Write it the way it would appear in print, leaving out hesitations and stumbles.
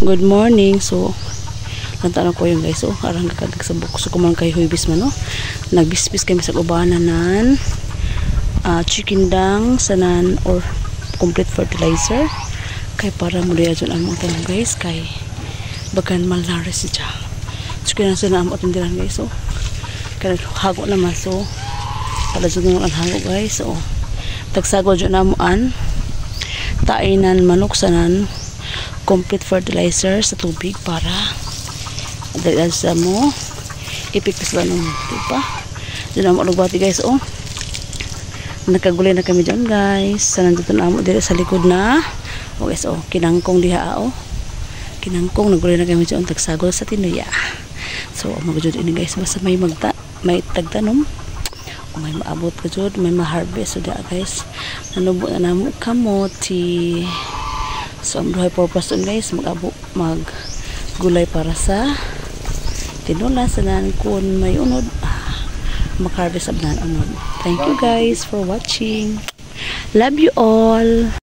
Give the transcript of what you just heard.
Good morning. So, lantaran ko yung guys. So, arang kakagag sa buko. So, kuman kay huibis man, no? Nagbispis kami sa ubanan nan chicken dang sanan or complete fertilizer. Kay para mo diya dyan ang mga tanong guys. Kay bagan malaris siya. So, kaya nasa naamot tindiran guys. So, kaya hago naman. So, pala dyan ang hago guys. So, tagsagol dyan namuan. Tainan manok sanan complete fertilizer sa tubig para dahil sa mo ipikis lang ng tipa. Diyan ang malugbati guys. Oh, nakagulay na kami dyan guys. Sa nandito na mo dito sa likod na. Oh guys, oh, kinangkong diha. Oh, kinangkong nagulay na kami dyan tagsagol sa tinuya. So magudod ini guys, basta may tagtanom o may maabot ka dyan, may ma-harvest. So da guys, nanubo na namo kamote. So, ang buhay purpose dun guys, mag-gulay para sa tinula sa nan kung may unod, mag-harvest ab nan unod. Thank you guys for watching. Love you all.